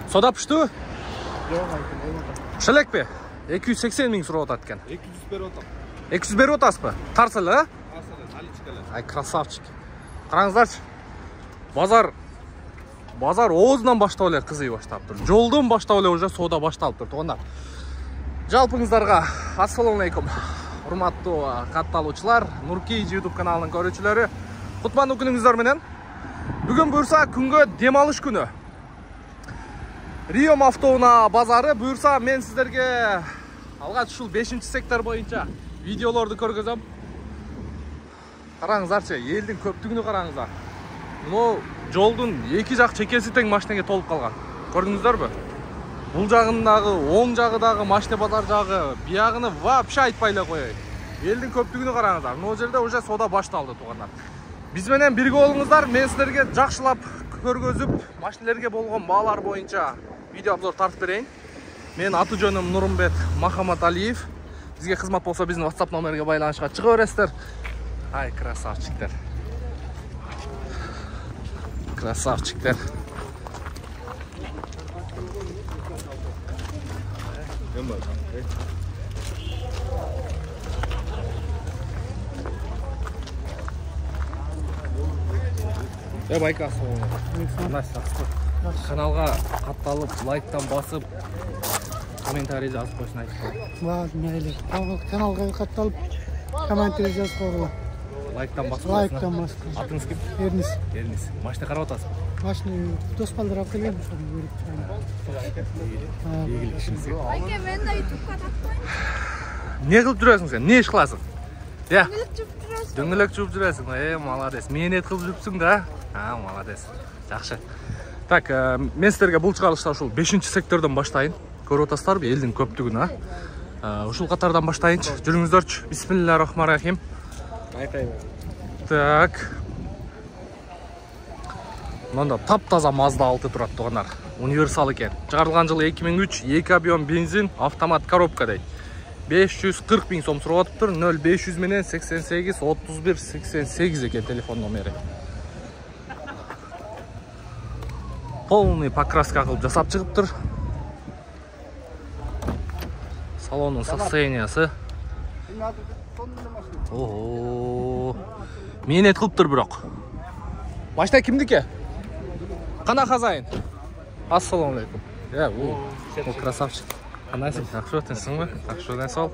Soda pişti mi? Yok, Pişelek mi? 280 ming so'rab o'tadi. 200 berib o'taman. 200 berib o'tasizmi? Tarsala, ha? Tarsala, alichkalar. Ay, krasavchik. Qarangizlarchi. Bozor o'zidan boshlab olay, qiziy boshlab turdi. Yo'ldan boshlab olay, уже savdo boshlanib turdi, to'g'onlar. Жалпыңыздарга assalomu alaykum. Hurmatli kattaluvchilar, Nurkey YouTube kanalining ko'ruvchilari, qutman kuningizdor bilan. Bugun buyursa kunga demalish kuni. Rio Avtona bozori buyursa men sizlarga alg'ach shu 5-sektor bo'yicha videolarni ko'rgazam. Qarangizlarchi, elning ko'pligini qarangizlar. Bu yo'lning ikki jaq chekasi teng mashinaga to'lib qolgan. Ko'rdingizlarmi? Bu жағындағы, оң жағыдағы машина базар жағы, бияғыны вообще айтпайлай қояйын. Елдің көптігіне қараңыздар. Бұл жерде уже сода башталды, туғандар. Бізменен бірге болыңыздар, мен сіздерге жақшылап көргөзіп, машинелерге болған бағалар бойынша видео обзор тартып берейін. Мен аты жөнім Нұрымбет Махамат Алиев. Бізге қызмат болса, біздің WhatsApp номерге байланышқа шыға бересіздер. Ай, красавчиктер. Красавчиктер. Байка, каналға қатталып, лайктан басып, комментарий жазып қойсын айтып қой. Мейлі. Каналға қатталып, комментарий жазып қойға. Лайктан басып қойсын. Лайктан басып. Атыңыз кім? Ернис. Ернис. Машина қарап отырсыз? Машина дос балдырап келген. Егілік ішіміз. Байке, мен де ютубқа таппайын. Не қылып жүресің сен? Не іш қыласың? Дөңгелек жүріп жүресің. Дөңгелек жүріп жүресің. Молодец. Мен ет қылып жүріпсің да? Молодец. Жақшы. Так, мен сіздерге бұл шығарылышта ұшыл 5-сектордан баштайын. Көріп отырсыздар бе елдің көптігін, ұшыл қатардан баштайыншы. Жүріңіздерші. Бисмиллахиррахманиррахим. Так. Мында тап-таза Mazda 6 тұрады тұғанар. Универсал екен. Шығарылған жылы 2003, 2 объем бензин, автомат коробка дейді. 540 000 сом сұрап тұр. 0500 менен 88 31 88 екен телефон номері. Полный покраска қылып жасап шығып тұр. Салонның состояниясы. Мен ет қылып тұр бірақ. Машина кімдікі? Қана хозяин. Ассаламу алейкум. О, красавчик. Қанайсың? Жақсы өтінсің бе? Жақсы өтін сол.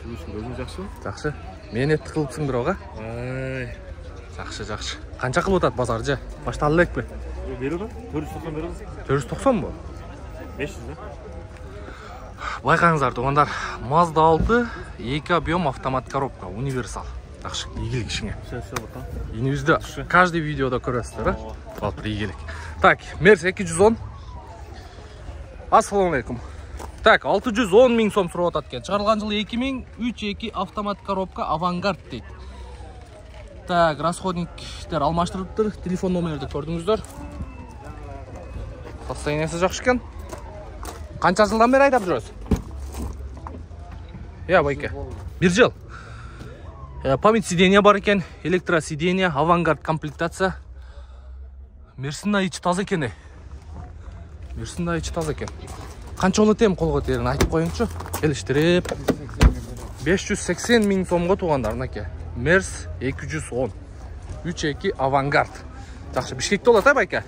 Өзің жақсы? Жақсы. Мен етті қылыпсың бірақ, Жақсы. Қанша қылып өтады базар же? Башталы лек бе? Беру да? 490 беру. 490 бо? 500 да? Байқаңыздар, туғандар, Mazda 6, 2 объем автомат коробка, универсал. Жақшы, игілік ішіңе. Еніңізді каждый видеода көресіздер, Ал бір игілік. Так, Мерс 210. Ассаламу алейкум. Так, 610 000 сом сұрап отады екен. Шығарылған жылы 2003-2 автомат коробка авангард дейді. Так, расходниктер алмаштырып тұр. Телефон номерді көрдіңіздер. Состояниясы жақсы екен. Қанша жылдан бері айдап жүресіз? Байке. 1 жыл. Память сиденья бар екен. Электросиденье, авангард комплектация. Мерсінің іші таза екен. Қанша оны тем қолға терін айтып қойыңшы. Келіштіріп. 580 000 сомға туғандарына ке. Мерс 210. 3-2 авангард. Жақшы, Бішкекте олады, байке?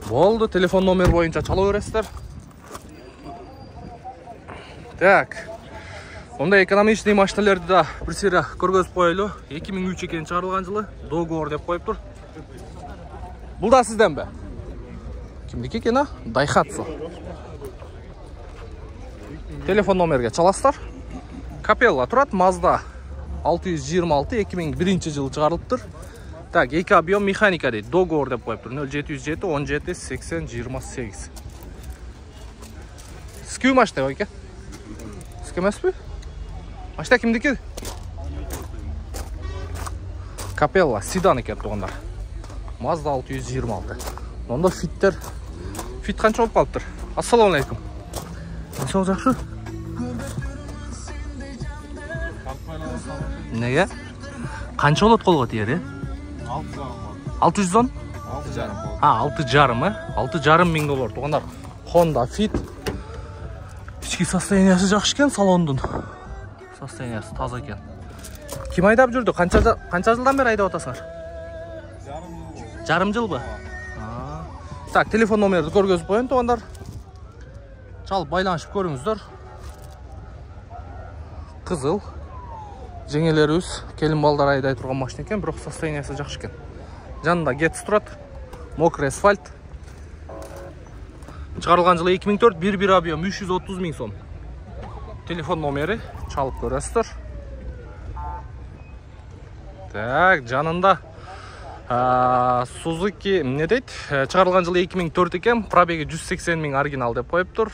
Болды, телефон номер бойынша чала өресіздер. Так. Онда экономичный машиналарды да бір сері көргөзіп қойылы. 2003 екен шығарылған жылы. Договор деп қойып тұр. Бұл да сізден бе? Кімдік екен, Daihatsu. Телефон номерге чаластар. Capella тұрады, Mazda 626 2001 жылы шығарылып тұр. Так, 2 объем механика дейді. Договор деп қойып тұр. 0707 17 80 28. Скю машина ойке? Скю емес бе? Машина кімдікі? Capella, седан екен тұғындар. Mazda 626. Онда фиттер. Фит қанша болып қалып тұр? Ассаламу алейкум. Насыл жақшы? Неге? Қанша болады қолға тиері? 610? 6,5. Ha, 6,5 мың доллар. Туғандар, Honda Fit. İçki состояниясы жақсы екен, салондың. Состояниясы таза екен. Кім айдап жүрді? Қанша жылдан бері айдап отасыңар? Жарым жыл ба? Так, телефон номерді көргізіп қойын, туғандар. Çalып байланышып көріңіздер. Қызыл. Жеңелеріміз, келін балдар айдай тұрған машина екен, бірақ состояниясы жақсы екен. Жанында Getz тұрады. Мокрый асфальт. Шығарылған жылы 2004, 1 объем 330 мың сом. Телефон номері çalып көресіздер. Так, жанында Suzuki не дейді? Шығарылған жылы 2004 екен, пробеги 180 мың оригинал деп қойып тұр.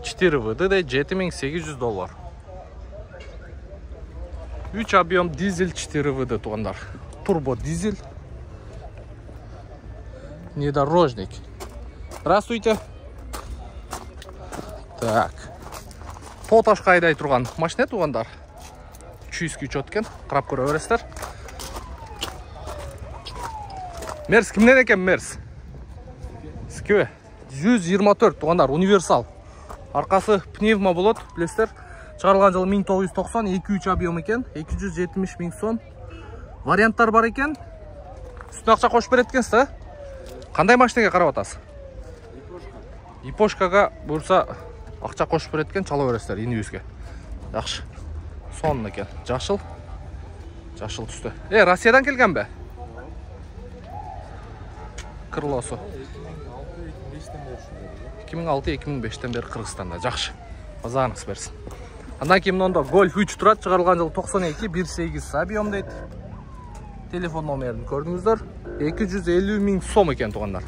4 ВД 7800 доллар. 3 объем дизель 4 ВД туғандар. Турбо дизель. Внедорожник. Здравствуйте. Так. Поташқа айдай тұрған машина туғандар. 200 күч өткен. Қарап көре бересіздер. Мерс кімнен екен Мерс? Сікеу. 124 туғандар. Универсал. Арқасы пневма болады. Білесіздер. Шығарылған жылы 1990, 2-3 объем екен. 270 мың сом. Варианттар бар екен. Үстін ақша қош береткенсі? Қандай машинеге қарап атасыз? Ипошкаға бұрса ақша қош береткен чала өрестер, инвизге. Жақшы. Сонын екен. Жашыл. Жашыл түсті. Россиядан келген бе? Крылосы. 2006-2005-тен бері Қырғызстанда. Жақшы. Базарыңыз берсін. Андан кейін онда Golf 3 тұрады, шығарылған жылы 92, 1.8 объем дейді. Телефон номерін көрдіңіздер. 250 мың сом екен туғандар.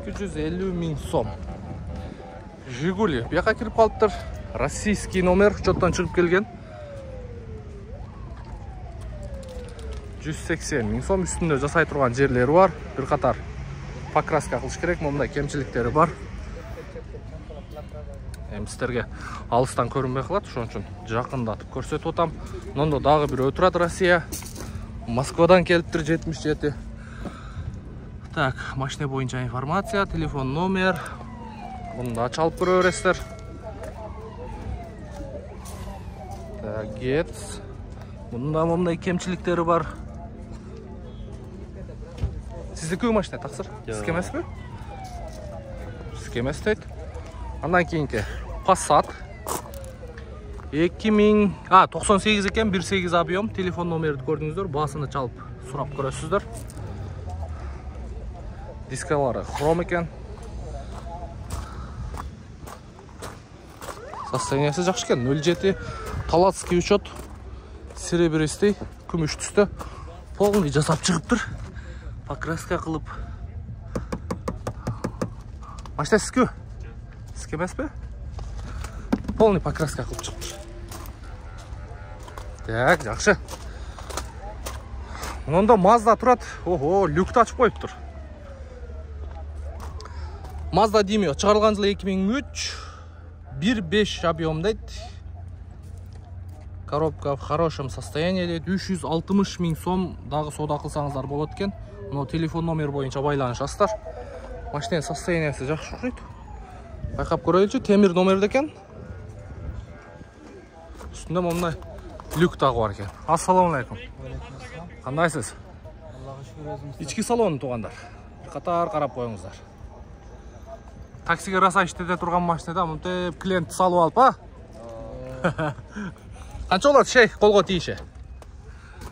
250 мың сом. Жигули. Бияқа кіріп қалыптыр. Российский номер учеттан шығып келген. 180 мың сом. Үстінде жасай тұрған жерлері бар. Bir қатар покраска қылыш керек. Мұндай кемшіліктері бар. Сіздерге алыстан көрінбей қалады, шон үшін жақындатып көрсетіп отам. Мұнда дағы бір өтірады Россия. Москвадан келіптір 77. Так, машина бойынша информация, телефон номер. Бұнда çalып көре бересіздер. Так, Getz. Бұнда мұндай кемшіліктері бар. Сізді көй машина тақсыр? Сізкемес бе? Сізкемес дейді. Андан кейінгі Passat 98 екен, 1.8 объем. Телефон номерді көрдіңіздер, басыны çalып сұрап көресіздер. Дискалары хром екен. Состояниясы жақсы екен. 07 Талацкий учет. Серебристый, күміш түсті. Полный жасап шығып тұр. Покраска қылып. Машина сізкі? Сізкі емес бе? Полный покраска қылып шығып тұр. Так, жақсы. Онда Mazda тұрады. Ого, люкті ашып қойып тұр. Mazda Demio. Шығарылған жылы 2003. 1.5 объем дейді. Коробка в хорошем состоянии дейді. 360 мың сом дағы сода қылсаңыздар болады екен. Телефон номер бойынша байланышасыздар. Машинаның состояниясы жақсы жүреді. Байқап көрелікші, темір номерді екен. Үстінде мұндай люк тағы бар екен. Ассаламу алейкум. Қандайсыз? Ички салоны туғандар. Қатар қарап қойыңыздар. Таксиге расайшыда тұрған машинада мұнтеп клиент салып алып, а? Қанша олады шей, қолға тиіші?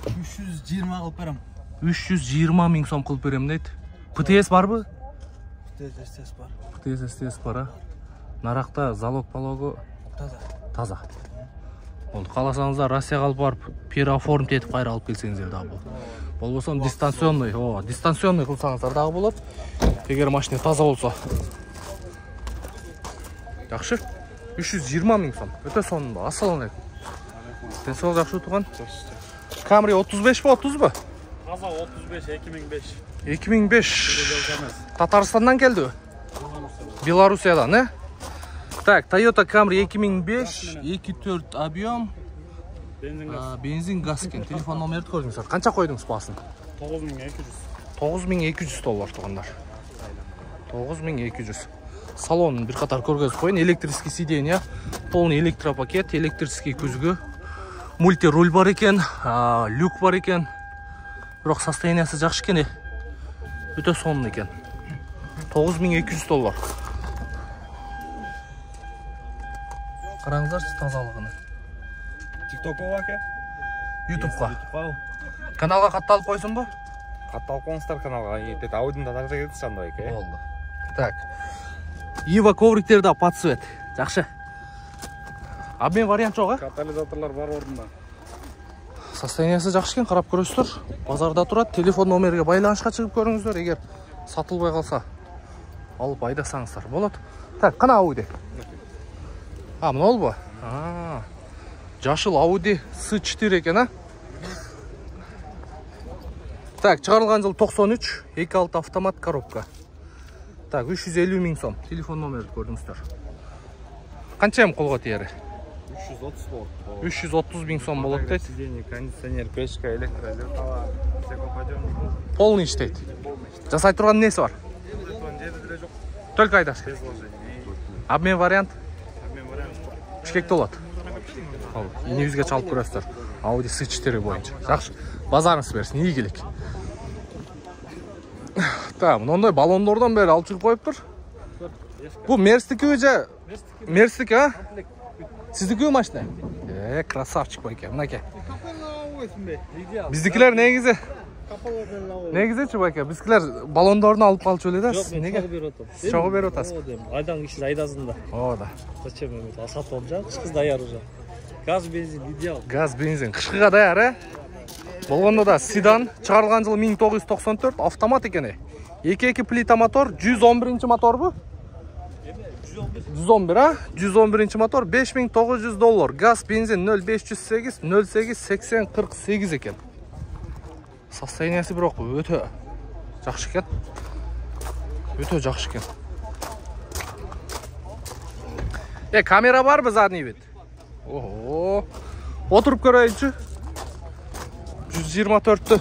320 қылып берем. 320 мың сом қылып берем дейді. ПТС бар бы? ПТС бар. ПТС бар, а? Нарақта залог-палогы таза. Олды қаласаңыздар Россияға алып барып, переоформ етіп қайра алып келсеңіздер дағы бұл. Бұл болсам дистанционный қылсаңыздар дағы болады. Егер машина таза болса. Жақшы? 320 мың сом. Өте сонында. Ассаламу алейкум. Сен сол жақшы тұған? Camry 35 ба, 30 ба? Таза 35, 2005. 2005. Татарстаннан келді? Белорусиядан, не? Так, Toyota Camry 2005, 2.4 объем. Benzin gaz. Benzin gaz екен. Телефон номерді көрдіңіздер. Қанша қойдыңыз басын? 9200. 9200 доллар туғандар. 9200. Салонын bir қатар көргізіп қойын. Электрический сиденье, полный электропакет, электрический күзгі, мультируль бар екен, люк бар екен. Бірақ состояниясы жақсы екен. Өте сонын екен. 9200 доллар. Қараңыздаршы тазалығыны. TikTok-ға ке? YouTube-ға. Каналға қатталып қойсын бұл? Қатталып қойыңыздар каналға. Аудионы да тағып кетті сандай ке. Болды. Так. Ива ковриктерді под цвет. Жақсы. Обмен вариант жоқ, Катализаторлар бар орнында. Состояниясы жақсы екен, қарап көресіздер. Базарда тұрады. Телефон номерге байланысқа шығып көріңіздер. Егер сатылмай қалса, алып айдасаңыздар болады. Так, қана Audi. Мына ол ба? Жашыл Audi S4 екен, Так, шығарылған жыл 93, 2.6 автомат коробка. Так, 350 000 сом. Телефон номерді көрдіңіздер. Қанша қолға тиері? 330 болды. 330 000 сом болады дейді. Сиденье, кондиционер, печка, электролюкова, все попадем. Полный іштейді. Жасай тұрған несі бар? Только айдаш. Обмен вариант? Бішкекті болады. Еневізге чалып көресіздер. Audi S4 бойынша. Жақшы. Базарыңыз берсін, игілік. Так, мынандай баллондордан бері алып шығып қойып тұр. Бұл Мерстікі өже? Мерстікі, а? Сіздікі машина? Красавчик байке, мынаке. Біздікілер негізі? Негізі чы байке? Біздікілер баллондорын алып қалып өледі, сіз неге? Шоғы бері отасыз? Айдан кіші айдазында. О, да. Зачем емес? Асат болып жа, қышқыз даяр уже. Газ, бензин, идеал. Газ, бензин. Қышқыға даяр, Болғанда да седан, шығарылған жылы 1994, автомат екен. 2-2 плита мотор, 111 мотор бұл? 111, 111 мотор, 5900 доллар. Газ, бензин 0508, 08, 80, 48 екен. Состояниясы бірақ өте жақсы екен. Өте жақсы екен. Камера бар ба задний вид? Ого. Отырып көрейінші. 124-ті.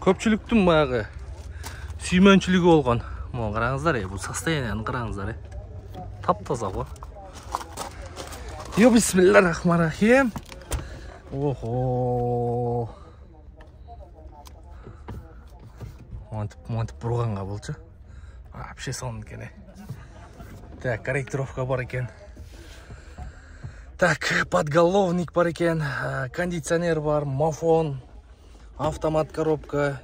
Көпчіліктің мағы сүйменшілігі болған. Мұны қараңыздар, бұл состоянияны қараңыздар. Тап-таза ғой. Бисмиллахиррахманиррахим. Ого. Монтып бұрғанға болчы. Вообще соның екен. Так, корректировка бар екен. Так, подголовник бар екен, кондиционер бар, мафон, автомат коробка,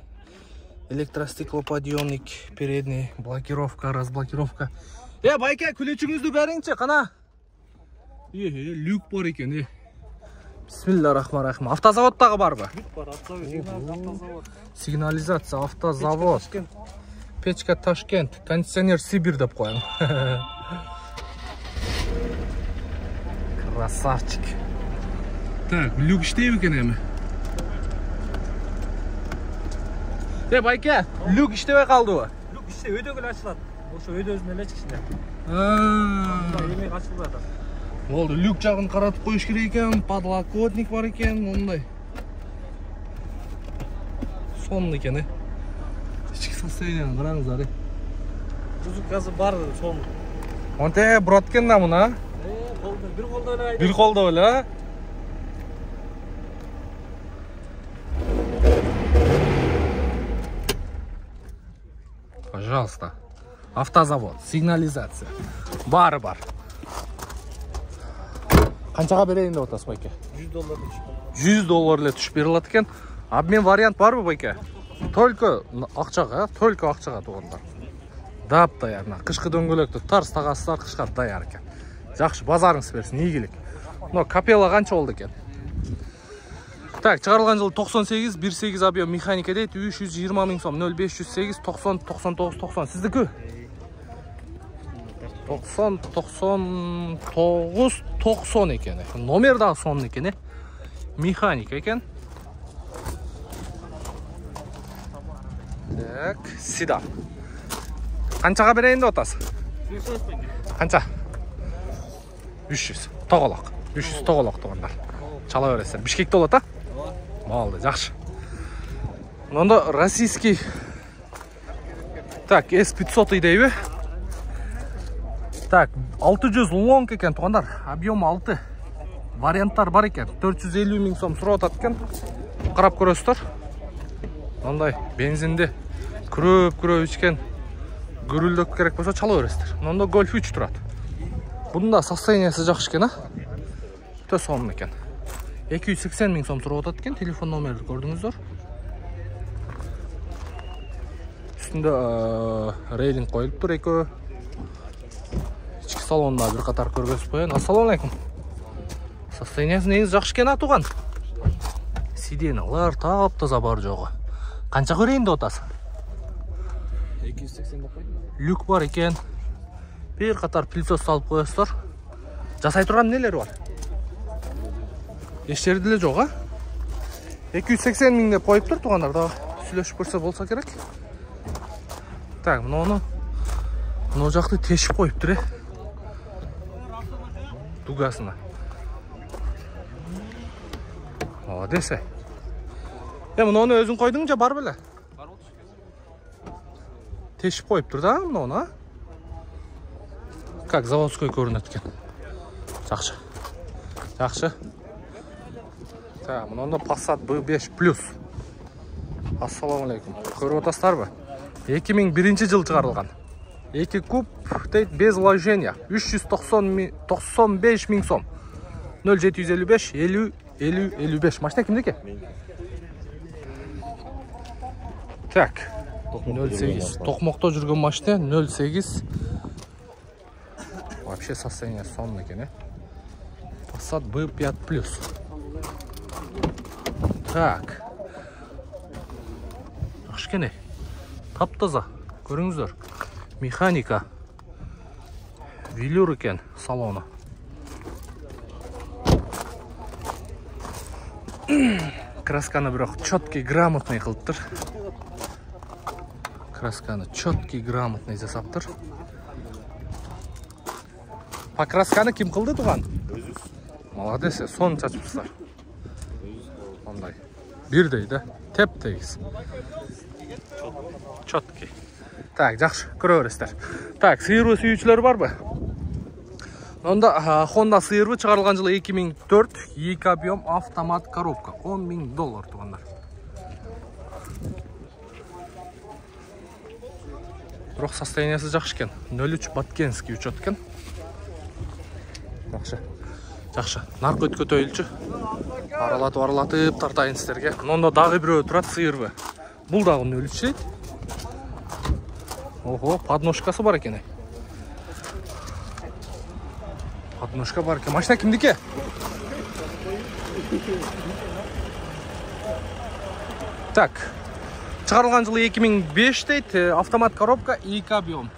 электростеклоподъемник, передний, блокировка, разблокировка. Байке, күлечіңізді бәріңше, қана? Люк бар екен, Бисмиллахиррахманиррахим. Автозаводтағы бар ба? Люк бар, автозавод. Сигнализация, автозавод. Печка Ташкент, кондиционер Сибирь деп қойын. Красавчик. Так, люк іштей екен әмі? Байке, люк іштей қалды ба? Люк іште өйдегіл ашылады. Ошы өйдөзін әлі ішінде. Емек ашылып жатыр. Болды, люк жағын қаратып қойыш керек екен, подлокотник бар екен, ондай. Сонын екен, Ішкі состоянияны қараңыздар, Музыкасы бар, соның. Онте, бұрат кен намына? Bir kolda öyle aydı. Bir kolda öyle, Пожалуйста. Автозавод, сигнализация. Бары бар. Қаншаға берейін деп отасыз, байке? $100 $100 түшіп беріледі екен. Обмен вариант бар ба, байке? Только ақшаға, туғандар. Дап даяр. Қышқы дөңгелекті тарс тағасыздар, қышқа даяр екен. Жақшы, базарыңыз берсін, игілік. Капелла қанша болды екен? Так, шығарылған жылы 98, 1.8 объем механика дейді, 320 000 сом, 0508, 90, 99, 90. Сіздікі? 90, 99, 90 екен. Номердағы сон екен, Механика екен. Так, седан. Қаншаға берейін де отасы? Қанша? 300. Тоғалақ. 300 тоғалақ тоғандар. чала бересиздер. Бишкекте болот, а? Болду, жакшы. Мында российский так, S500 дейби. Так, 600 long екен, тугандар. Объем 6. Варианттар бар екен. 450 миң сом сурап атат екен. Карап көрөсүздөр. Мындай бензинди күрөп ичкен гүрүлдөк керек болсо чала бересиздер. Мында Golf 3 турат. Bunun da состояниясы жакшы екен, а? Өтө сонун екен. 280 миң сом сурап атат екен. Телефон номерди көрдүңүздөр. Üstünde рейлинг коюлуптур экөө. Ички салонда бир катар көргөзүп коёюн. Ассаламу алейкум. Состояниясы негизи жакшы экен, а туган? Сиденьялар таптаза бар жогу. Канча көрөйүн деп атасың? 280 деп койдум. Люк бар екен. Бир катар пылесос салып коесуздар. Жасай турган нелери бар? Эч жерде деле жок, а? 280 миң деп коюптур тугандар, дагы сүйлөшүп көрсө болсо керек. Так, мына жакты тешип коюптур, э. Дугасына. Молодец. Мына өзүң койдуң же бар беле? Бар болчу. Тешип коюптур да мына, а? Как заводской көрүнөт экен. Жакшы. Жакшы. Так, мында Passat B5+. Ассаламу алейкум. Көрүп атасыздарбы? 2001 жыл чыгарылган. 2 куб дейт без вложения. 395 миң сом. 0755 50 55. Машина кимдеки? Так. 08. Токмокто жүргөн машина 08. Вообще состояние сонун экен, э. Passat B5+. Так. Жакшы экен. Таптаза, көрүңүздөр. Механика. Велюр екен салону. Красканы бирок четкий, грамотный кылыптыр. Красканы четкий, грамотный жасаптыр. Покрасканы ким кылды туган? Өзүбүз. Молодец, сон чачыпсыздар. Ондай. Бирдей да, теп-тегиз. Четкий. Так, жакшы, көрө бересиздер. Так, сыйырбы сүйүүчүлөр барбы? Онда Honda сыйырбы чыгарылган жылы 2004, 2 объем автомат коробка. $10 миң тугандар. Бирок состояниясы жакшы экен. 03 Баткенский учет экен. Жакшы. Жакшы. Наркы өткөтөйүлчү. Аралатып тартайын сиздерге. Монда дагы бирөө турат сыйырбы. Бул дагы 03 дейт. Ого, подножкасы бар екен. Подножка бар екен. Машина кимдики? Так. Чыгарылган жылы 2005 дейт. Автомат коробка, 2 объем.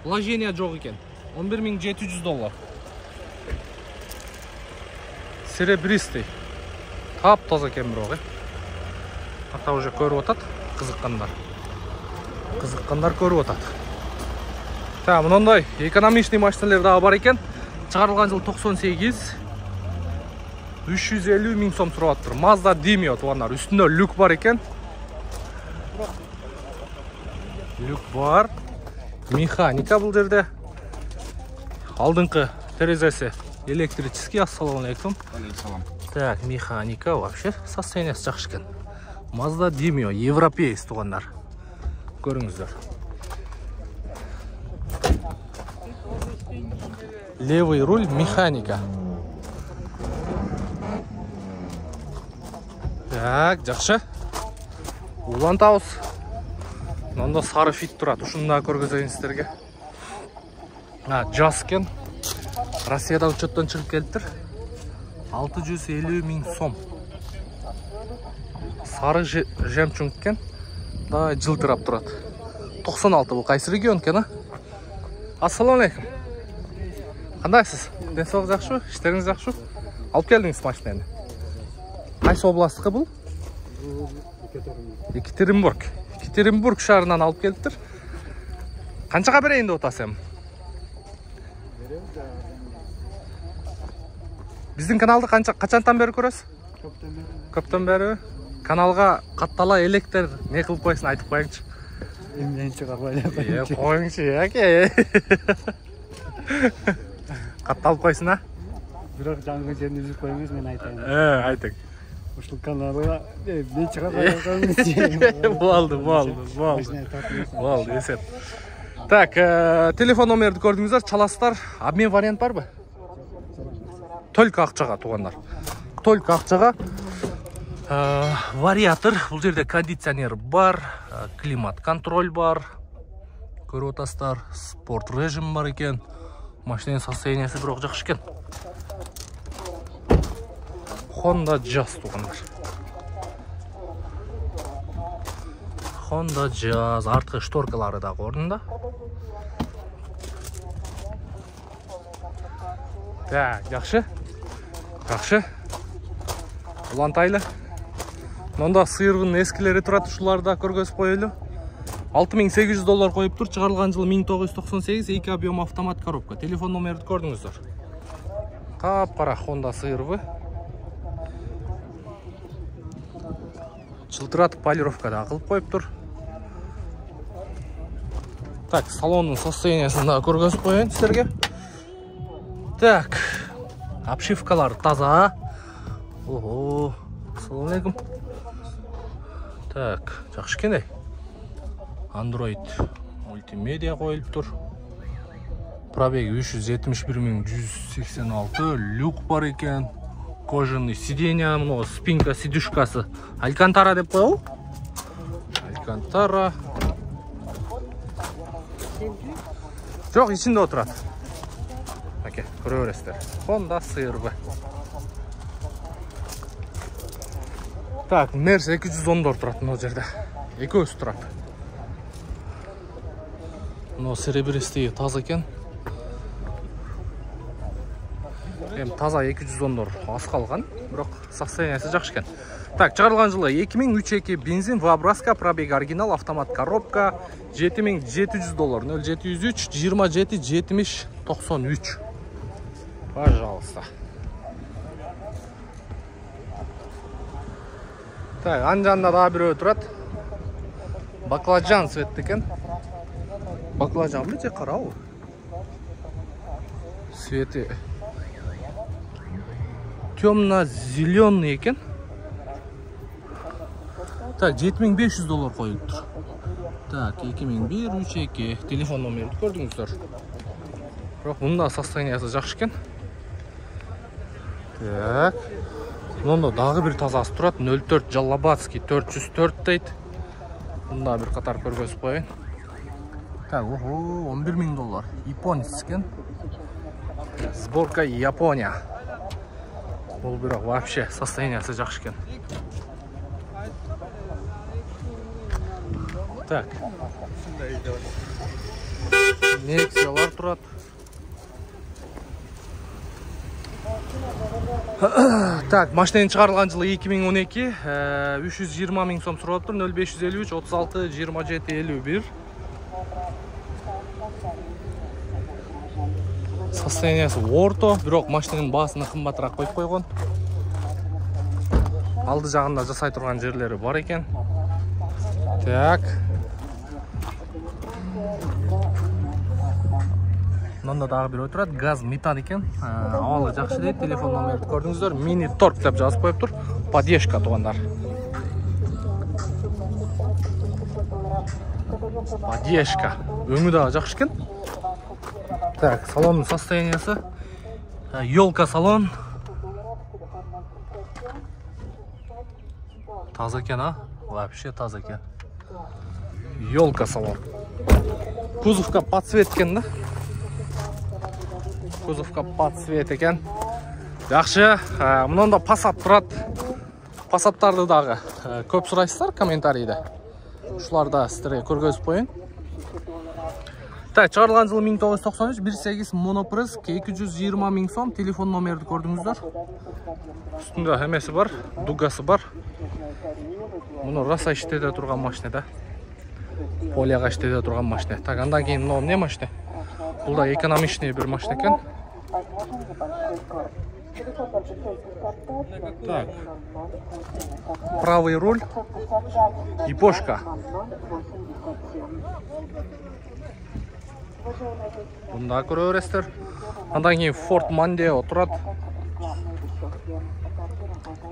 Вложение жок екен. $11,700. Серебристый. Тап-таза екен бирок, Ата уже көрүп атат, кызыккандар. Кызыккандар көрүп атат. Та, мындай экономичный машиналар дагы бар екен. Чыгарылган жыл 98. 350 миң сом сурап атыптыр. Mazda Demio тугандар. Үстүндө люк бар екен. Люк бар. Механика бул жерде. Алдыңкы терезеси электрический. Ассаламу алейкум. Алейкум. Так, механика вообще состояниясы жакшы экен. Mazda Demio, европеец тугандар. Көрүңүздөр. Левый руль, механика. Так, жакшы. Улантабыз. Мында сары фит турат. Ушуну да көргөзөйүн сиздерге. Жаз экен. Россияда учеттон чыгып келиптир. 650 миң сом. Сары жемчуг екен. Да, жылтырап турат. 96 бул кайсы регион екен, а? Ассаламу алейкум. Кандайсыз? Денсаулык жакшыбы? Иштериңиз жакшыбы? Алып келдиңиз машинаны. Кайсы областкы бул? Екатеринбург. Екатеринбург шаарынан алып келиптир. Канчага берейин деп атасың? Биздин каналды качантан бери көрөсүз? Көптөн бери. Каналга каттала электер не кылып койсун айтып коюңчу. Эмнени чыгарбай эле Коюңчу яке. Катталып койсун а? бирок жаңы жерин үзүп коюңуз, мен айтайын. Айтың. Ушул каналга мен чыгарбай эле Болду, эсеп. Так, телефон номерди көрдүңүздөр, чаласыздар. Обмен вариант барбы? Только акчага туугандар. Только акчага. Вариатор, бул жерде кондиционер бар, климат контроль бар. Көрүп атасыздар, спорт режим бар экен. Машинанын состояниясы бирок жакшы экен. Honda Jazz туугандар. Honda Jazz, арткы шторкалары дагы орнунда. Так, жакшы. Жакшы. Улантайлы. Мында сыйырдын эскилери турат, ушуларды көргөзүп коелу. $6800 коюп тур, чыгарылган жылы 1998, 2 объем автомат коробка. Телефон номерди көрдүңүздөр. Кап-кара Honda сыйырбы. Чылтыратып полировка да кылып коюп тур. Так, салондун состояниясын да көргөзүп коеюн силерге. Так, обшивкалар таза. Ого, ассалам алейкум. Так, жакшы экен. Android мультимедиа коюлуп тур. Пробеги 371.186, люк бар экен. Кожаный сиденья, много спинка, сидушкасы. Алькантара деп коебу? Алькантара. Жок, ичинде отурат. Аке, көрө бересиздер. Honda сыйырбы. Так, Merz 210 турат мына жерде. Экөөсү турат. Мына серебристый таза экен. Таза 210 аз калган, бирок состояниясы жакшы экен. Так, чыгарылган жылы 2003 бензин, вабраска, пробег оригинал, автомат коробка, $7700, 0703 27 70 93. Пожалуйста. Так, анжанда дагы бирөө турат. Баклажан цветти экен. Баклажанбы же карабы? Цвети темно-зеленый экен. Так, $7500 коюлуп тур. Так, 2001-32. Телефон номерди көрдүңүздөр. Бирок мында состояниясы жакшы экен. Так. Мында дагы бир тазасы турат. 04 Жаллабадский 404 дейт. Мында бир катар көргөзүп коеюн. Так, ого, $11000. Японец экен. Сборка Япония. Бұл бирок вообще состояниясы жакшы экен. Так. Нексиялар турат. Так, машинанын чыгарылган жылы 2012, 320 000 сом сурап тур, 0553 36 27 51. Состояниясы орто, бирок машинанын баасына кымбатыраак коюп койгон. Алды жагында жасай турган жерлери бар экен. Так. Мында дагы бир отурат, газ метан экен. Абалы жакшы дейт. Телефон номерди көрдүңүздөр. Мини торг деп жазып коюп тур. Поддержка туугандар. Поддержка. Өңү дагы жакшы экен. Так, салондун состояниясы. Ёлка салон. Таза экен, а? Вообще таза экен. Ёлка салон. Кузовка подсвет экен да? Кузовка подсвет экен. Жакшы. Мында Passat турат. Passаттарды дагы көп сурайсыздар комментарийде. Ушуларда сиздерге көргөзүп коеюн. Так, чыгарылган жылы 1993, 1.8 монопресс, 220 000 сом. Телефон номерди көрдүңүздөр. Үстүндө эмеси бар, дугасы бар. Муну раса иштете турган машина да. Полияга иштете турган машина. Так, андан кийин мына эмне машина? Бул да экономичный бир машина экен. Так. Правый руль. Япошка. Бunda көрөөрүздөр. Андан кийин Ford Mondeo турат.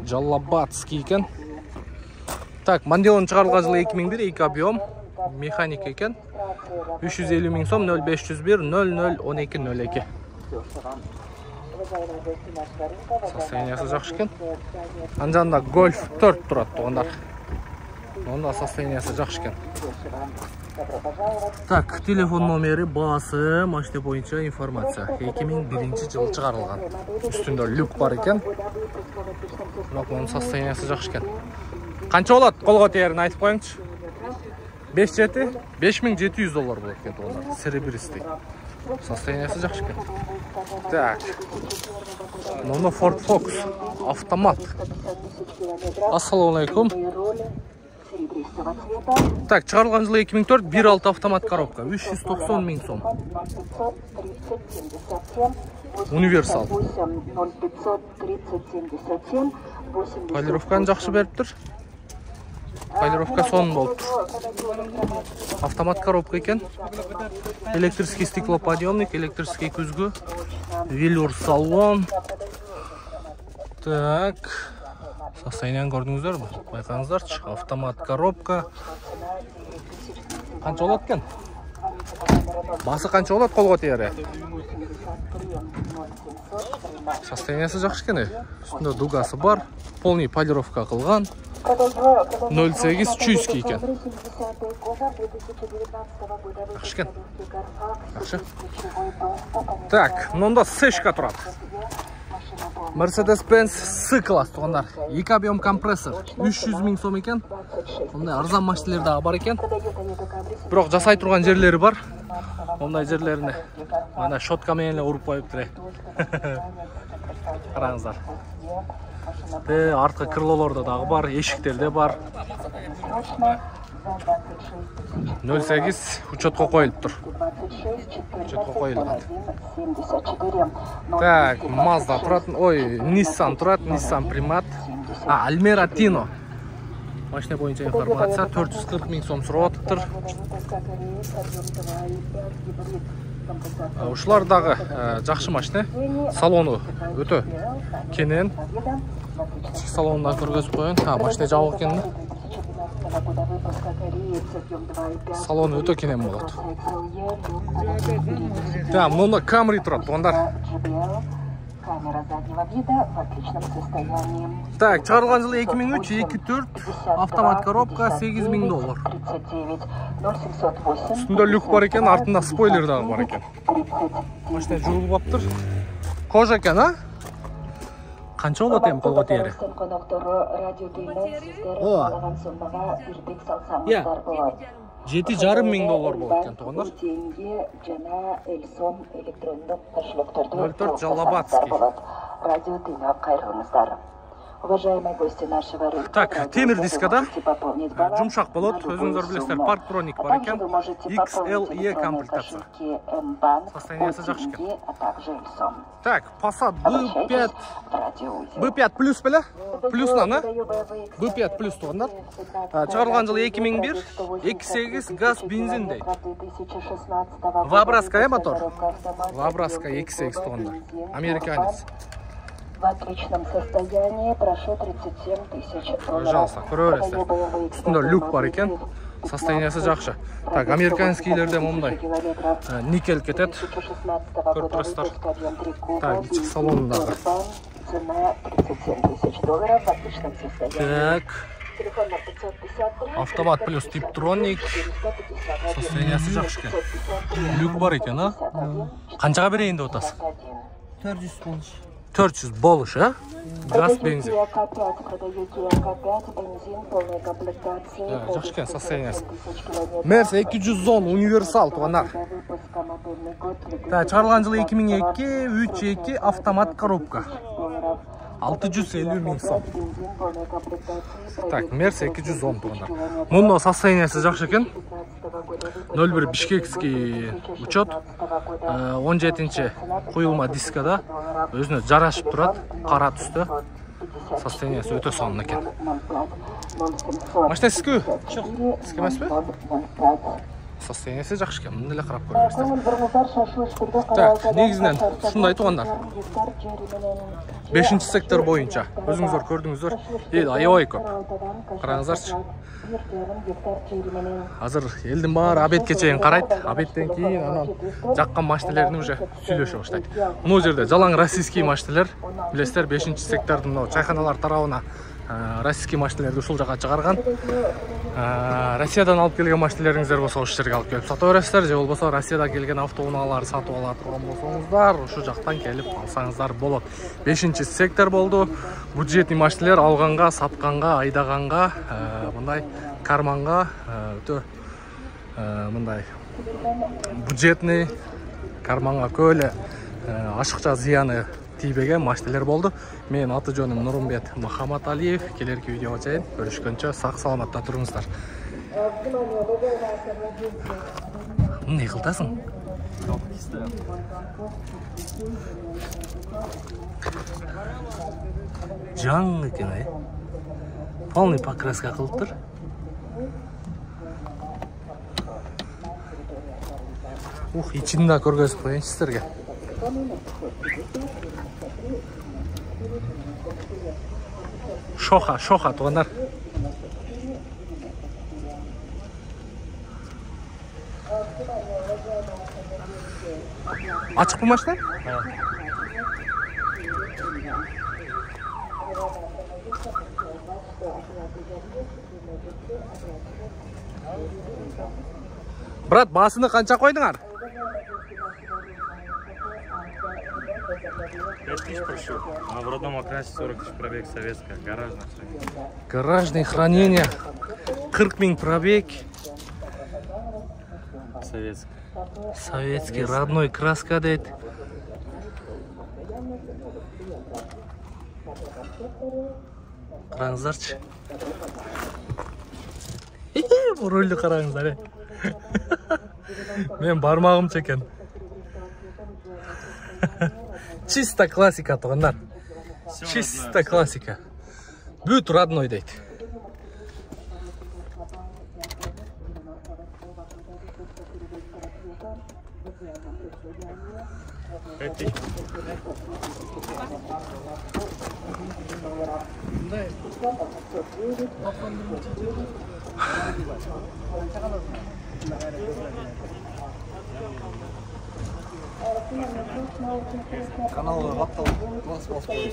Жаллабатский экен. Так, Mondeo'nун чыгарылган жылы 2001, 2 объем, механик экен. 350 000 сом, 0501 001202. Состояниясы жакшы экен. Анжанда Golf 4 турат тугандар. Онда состояниясы жакшы экен. Так, телефон номери, баасы, машина боюнча информация. 2001 жылы чыгарылган. Үстүндө люк бар экен. Бирок монун состояниясы жакшы экен. Канча болот? Колго теерин айтып коюңчу. 5-7, $5700 болот экен тугандар. Серебристый. Состояниясы жакшы экен. Так. Мына Ford Focus автомат. Ассаламу алейкум. Так, чыгарылган жылы 2004, 1.6 автомат коробка, 390 000 сом. Универсал. Полировканы жакшы бериптир. Полировка сонун болуптур. Автомат коробка экен. Электрический стеклоподъемник, электрический күзгү, велюр салон. Так. Состоянияны көрдүңүздөрбү? Байкаңыздарчы, автомат коробка. Канча болот экен? Басы канча болот колго теери? Состояниясы жакшы экен. Үстүндө дугасы бар, полный полировка кылган. 08 чуйский экен. Жакшы экен. Жакшы. Так, мында сешка турат. Mercedes-Benz C-класс тугандар. 2 объем компрессор, 300 000 сом экен. Мындай арзан машиналар дагы бар экен. Бирок жасай турган жерлери бар. Мындай жерлерине мына шотка менен эле уруп коюптур. Караңыздар. Арткы крылолордо дагы бар, эшиктерде бар. 08 учетко коюлуптур. Учетко коюлган. Так, Mazda турат, ой, Nissan турат, Nissan Primat. Almera Tino. Машина боюнча информация, 440 000 сом сурап атыптыр. Ушулар дагы жакшы машина. Салону өтө кенен. Салонда көргөзүп коеюн. Машина жабык экен. Салон өтө кенен болот. Да, мына Camry турат, тугандар. Камера заднего вида в отличном состоянии. Так, чыгарылган жылы 2003, 2.4, автомат коробка, $8000. Үстүндө люк бар экен, артында спойлер дагы бар экен. Машина жуулуп аптыр. Кожа экен, а? Канча болот эми колго теери? Я. $7,500 болот экен тугандар. 04 Жаллабатский. Уважаемые гости нашего рынка. Так, темир дискада жумшак болот. Өзүңүздөр билесиздер, Park Tronic бар экен. XLE комплектация. Состояниясы жакшы экен. Так, Passat B5. B5 плюс беле? Плюстан, а? B5 плюс тугандар. Чыгарылган жылы 2001, 2.8 газ бензин дейт. Вабраска мотор. Вабраска 2.8 тугандар. Американец. В отличном состоянии, прошу $37 000. Пожалуйста, көрөөрүздөр. Үстүндө люк бар экен. Состояниясы жакшы. Так, американскийлерде мындай никель кетет. Көрүп турасыздар. Так, ички салондагы. Цена $37 000 в отличном состоянии. Так. Автомат плюс типтроник. Состояниясы жакшы экен. Люк бар экен, а? Канчага берейин деп атасыз? 400 болуш. 400 болуш, а? Газ бензин. Жакшы экен состояниясы. Мерс 210 универсал тугандар. Так, чыгарылган жылы 2002, 3.2 автомат коробка. 650 000 сом. Так, Мерс 210 туғандар. Мұнда состояниясы жақсы екен. 01 Бишкекский учет. 17-ші құйылма дискада өзіне жарашып тұрады, қара түсті. Состояниясы өте сонын екен. Машина сізгі? Сізгі емес пе? Состояниясы жақсы екен, мұнда қарап көріңіздер. Так, негізінен шындай туғандар. 5-ші сектор бойынша өзіңіздер көрдіңіздер. Аябай көп. Қараңыздаршы. Азыр елдің бары обедке чейін қарайды. Обедтен кейін анан жаққан машиналерін уже сөйлеше баштайды. Бұл жерде жалаң российский машиналар, білесіздер, 5-ші сектордың чайханалар тарауына российский машиналарды ушул жака чыгарган. Россиядан алып келген машиналарыңыздар болсо ошол жерге алып келип сатып бересиздер, же болбосо Россияда келген автоунааларды сатып ала турган болсоңуздар, ушул жактан келип алсаңыздар болот. 5-ші сектор болду. Бюджетный машиналар алганга, сатканга, айдаганга, мындай карманга өтө мындай бюджетный карманга көөлө ашыкча зыяны тийбеген машиналар болду. Мен аты жөнүм Нурумбет Мухаммадалиев. Келерки видеого чейин көрүшкөнчө сак саламатта туруңуздар. Не кылтасың? Жаң екен, полный покраска кылыптыр. Ух, ичинде көргөзүп коеюнчу сиздерге. Шоха туғандар. Açık bu maçlar? Брат, басыны қанша қойдыңар? 5000 прошу. А в родном окрасе 40 000 пробег, советская, гаражная. Гаражное хранение. 40 000 пробег. Советская. Советский, родной, краска дейт. Қараңыздаршы. Бұл рөлді қараңыздар. Мен бармағым чекен. Чисто классика туғандар. Чисто классика. Бүт родной дейт. Каналға қаттал, класс баспалды.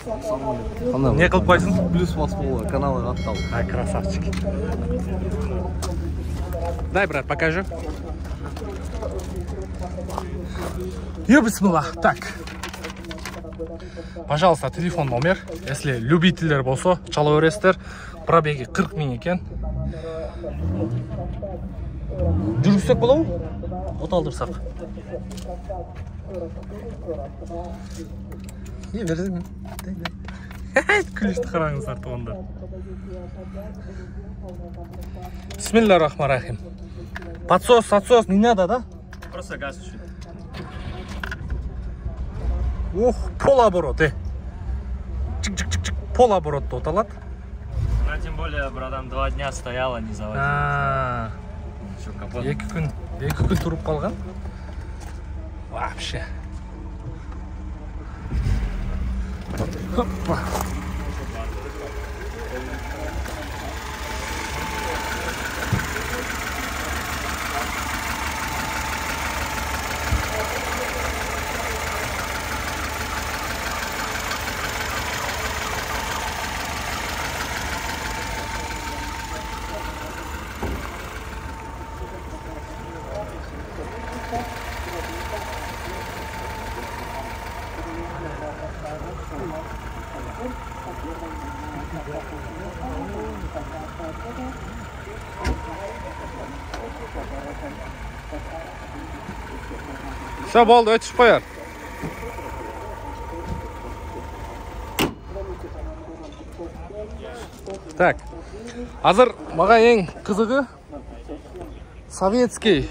Не қылып қойсын? Плюс баспалды, каналға қаттал. Ай, красавчик. Дай, брат, покажи. Бисмилlah. Так. Пожалуйста, телефон номер. Если любителер болсо, чала бересиздер. Пробеги 40 000 екен. Жүргүзсөк болобу? Оталдырсак. Бердим. Күлүштү караңыздар тугандар. Бисмиллахиррахманиррахим. Подсос, не надо, да? Просто газ чуть-чуть. Ух, полоборот, Чик-чик-чик-чик, полоборотто оталат. Она тем более, братан, 2 дня стояла, не заводила. Ничего, капот. 2 күн туруп калган. Вообще. Hoppa. Все, болды, өтіп қояр. Так. Азыр мага эң кызыгы советский.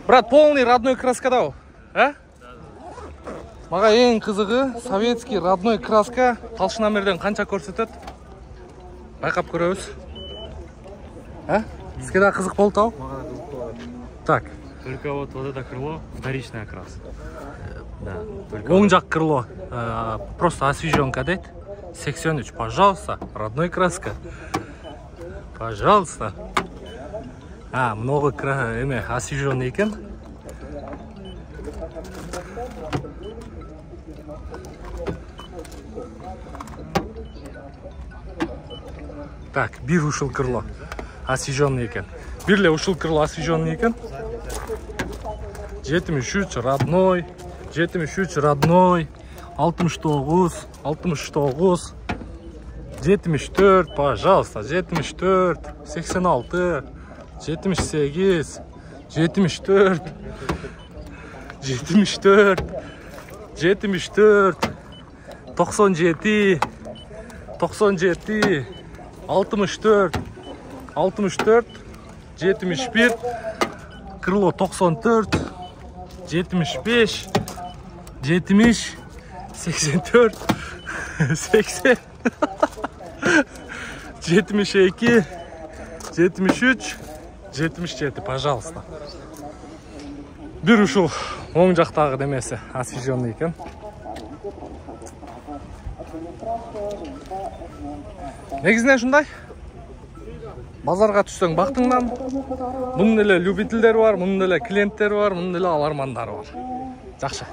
Брат, полный родной краскадау. Мага эң кызыгы советский родной краска талшын амирден канча көрсөтөт? Байкап көрөбүз. Сизге да кызык болуп атабы? Мага да кызык болот. Так. Только вот это крыло вторичный окрас. Да, только Оң жак крыло просто освеженка дейт. 83, пожалуйста, родной краска. Пожалуйста. Много освеженный экен. Так, бир ушул крыло освеженный экен. Бирле ушул крыло освеженный экен. 73 родной, 73 родной, 69, 69, 74, пожалуйста, 74, 86, 78, 74, 74, 74, 97, 97, 64, 64, 71, крыло 94, 75, 70, 84, 80, 72, 73, 77, пожалуйста. Бир ушул оң жактагы демеси освеженный экен. Негизинен ушундай. Базарга түссөң бактыңдан. Мунун эле любительдери бар, мунун эле клиенттери бар, мунун эле алармандары бар. Жакшы.